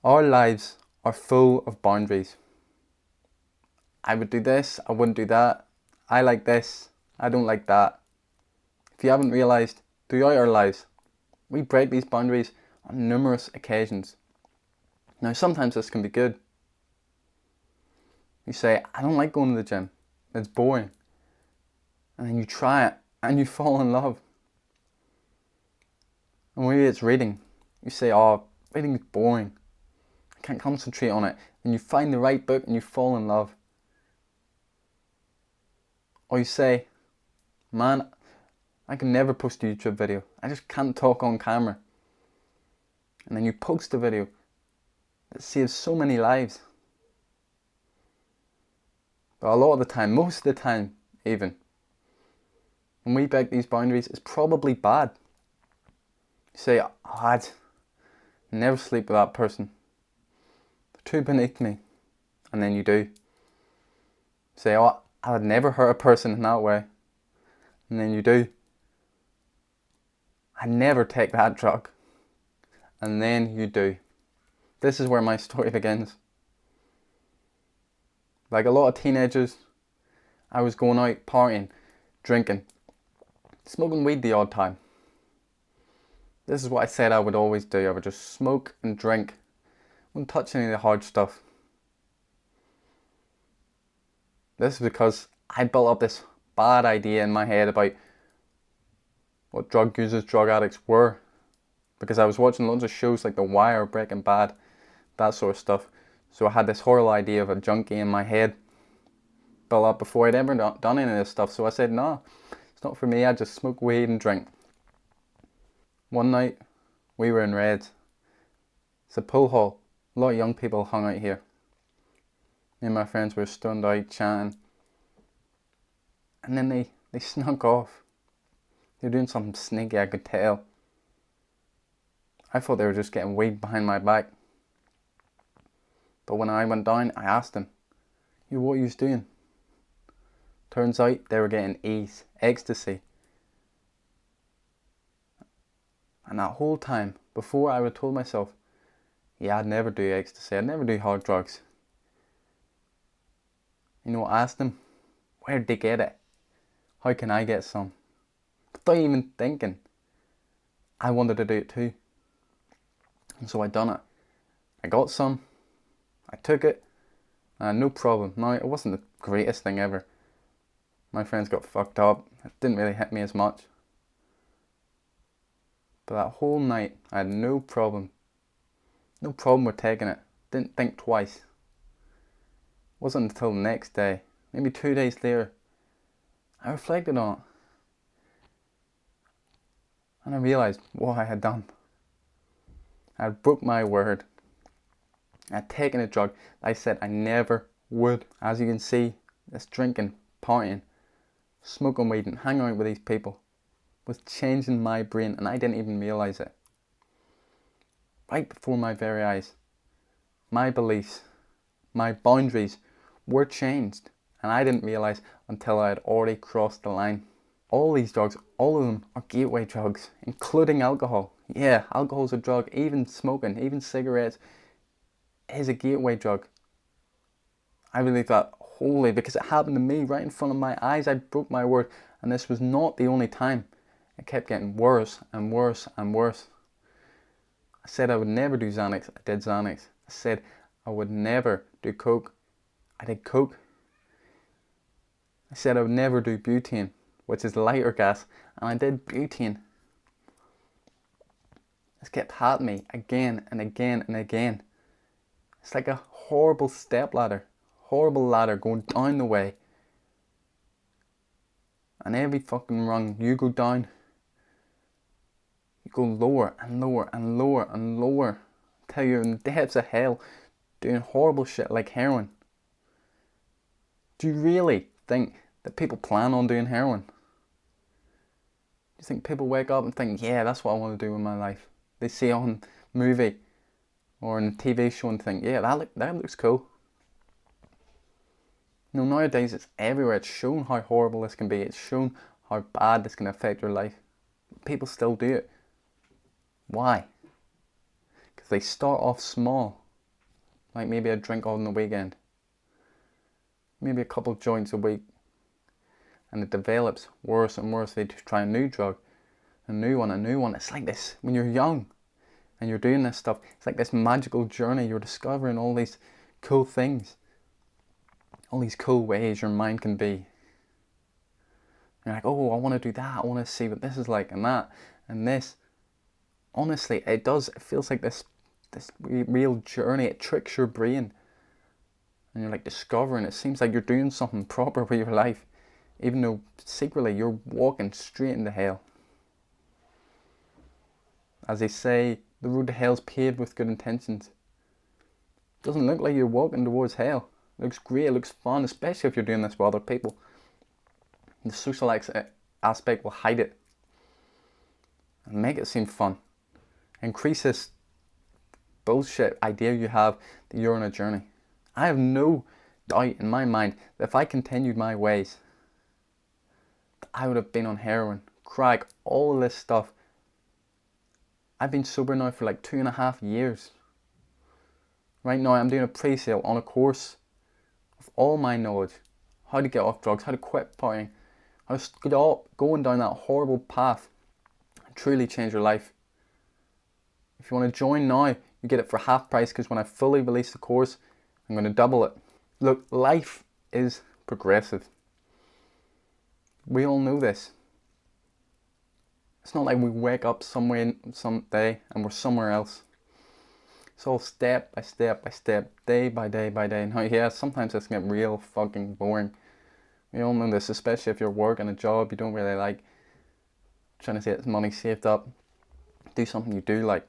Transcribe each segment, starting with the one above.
Our lives are full of boundaries. I would do this, I wouldn't do that. I like this, I don't like that. If you haven't realised, throughout our lives, we break these boundaries on numerous occasions. Now, sometimes this can be good. You say, I don't like going to the gym, it's boring. And then you try it and you fall in love. And maybe it's reading. You say, oh, reading is boring. I can't concentrate on it. And you find the right book and you fall in love. Or you say, man, I can never post a YouTube video. I just can't talk on camera. And then you post a video that saves so many lives. But a lot of the time, most of the time even, when we break these boundaries, it's probably bad. You say, oh, I'd never sleep with that person. They're too beneath me. And then you do. You say, oh, I would never hurt a person in that way. And then you do. I'd never take that drug. And then you do. This is where my story begins. Like a lot of teenagers, I was going out partying, drinking, smoking weed the odd time. This is what I said I would always do. I would just smoke and drink. Wouldn't touch any of the hard stuff. This is because I built up this bad idea in my head about what drug users, drug addicts were. Because I was watching loads of shows like The Wire, Breaking Bad, that sort of stuff. So I had this horrible idea of a junkie in my head built up before I'd ever done any of this stuff. So I said, no, it's not for me. I just smoke weed and drink. One night, we were in Reds. It's a pool hall. A lot of young people hung out here. Me and my friends were stoned out, chatting. And then they snuck off. They were doing something sneaky, I could tell. I thought they were just getting weed behind my back. But when I went down, I asked them, what are you doing? Turns out they were getting E's, ecstasy. And that whole time, before I would have told myself, yeah, I'd never do ecstasy, I'd never do hard drugs. I asked them, where'd they get it? How can I get some? Without even thinking, I wanted to do it too. And so I done it. I got some, I took it, and no problem. Now, it wasn't the greatest thing ever. My friends got fucked up, it didn't really hit me as much. But that whole night, I had no problem. No problem with taking it. Didn't think twice. It wasn't until the next day, maybe 2 days later, I reflected on it. And I realised what I had done. I had broke my word. I had taken a drug that I said I never would. As you can see, this drinking, partying, smoking weed and hanging out with these people was changing my brain, and I didn't even realise it. Right before my very eyes, my beliefs, my boundaries were changed, and I didn't realise until I had already crossed the line. All these drugs, all of them are gateway drugs, including alcohol. Yeah, alcohol's a drug, even smoking, even cigarettes is a gateway drug. I believe that wholly because it happened to me right in front of my eyes. I broke my word, and this was not the only time. It kept getting worse and worse and worse. I said I would never do Xanax. I did Xanax. I said I would never do coke. I did coke. I said I would never do butane, which is lighter gas, and I did butane. This kept happening me again and again and again. It's like a horrible stepladder, horrible ladder going down the way. And every fucking rung you go down, you go lower and lower and lower and lower till you're in the depths of hell doing horrible shit like heroin. Do you really think that people plan on doing heroin? Do you think people wake up and think, yeah, that's what I want to do with my life? They see on a movie or in a TV show and think, yeah, that looks cool. Nowadays it's everywhere. It's shown how horrible this can be. It's shown how bad this can affect your life. People still do it. Why? Because they start off small. like maybe a drink on the weekend, maybe a couple of joints a week, and it develops worse and worse. They try a new drug, a new one, a new one. It's like this when you're young and you're doing this stuff. It's like this magical journey. You're discovering all these cool things, all these cool ways your mind can be. You're like, oh, I want to do that. I want to see what this is like, and that, and this. Honestly, it feels like this real journey. It tricks your brain. And you're like discovering. It seems like you're doing something proper with your life, even though secretly you're walking straight into hell. As they say, the road to hell's paved with good intentions. It doesn't look like you're walking towards hell. It looks great, it looks fun, especially if you're doing this with other people. The social aspect will hide it and make it seem fun. Increase this bullshit idea you have that you're on a journey. I have no doubt in my mind that if I continued my ways, I would have been on heroin, crack, all of this stuff. I've been sober now for like 2.5 years. Right now I'm doing a pre-sale on a course of all my knowledge. How to get off drugs, how to quit partying, how to stop going down that horrible path and truly change your life. If you want to join now, you get it for half price, because when I fully release the course, I'm going to double it. Look, life is progressive. We all know this. It's not like we wake up somewhere some day and we're somewhere else. It's all step by step by step, day by day by day. Now, yeah, sometimes this can get real fucking boring. We all know this, especially if you're working a job you don't really like, trying to get money saved up, do something you do like.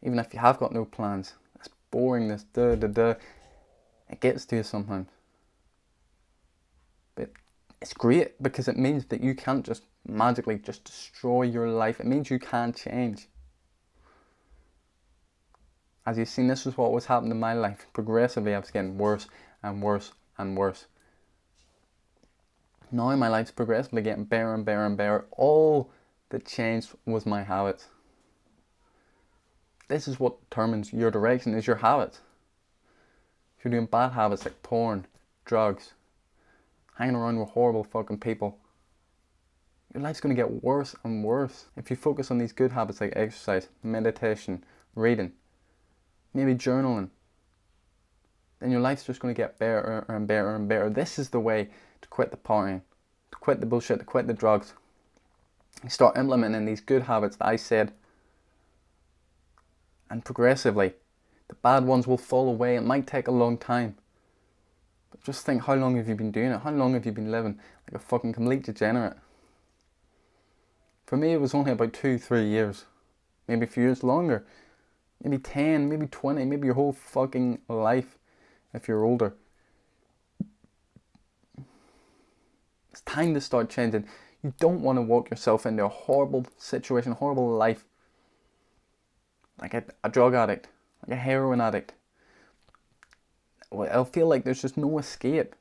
Even if you have got no plans, it's boring, this it gets to you sometimes. But it's great, because it means that you can't just magically just destroy your life. It means you can change. As you've seen, this is what was happening in my life. Progressively, I was getting worse and worse and worse. Now my life's progressively getting better and better and better. All that changed was my habits. This is what determines your direction, is your habits. If you're doing bad habits like porn, drugs, hanging around with horrible fucking people, your life's going to get worse and worse. If you focus on these good habits like exercise, meditation, reading, maybe journaling, then your life's just going to get better and better and better. This is the way to quit the partying, to quit the bullshit, to quit the drugs. You start implementing these good habits that I said, and progressively the bad ones will fall away. It might take a long time, but just think, how long have you been doing it? How long have you been living like a fucking complete degenerate? For me, it was only about 2-3 years, maybe a few years longer, maybe 10, maybe 20, maybe your whole fucking life if you're older. It's time to start changing. You don't want to walk yourself into a horrible situation, a horrible life, like a drug addict, like a heroin addict. I'll feel like there's just no escape.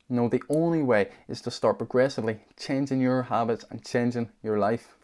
No, the only way is to start progressively changing your habits and changing your life.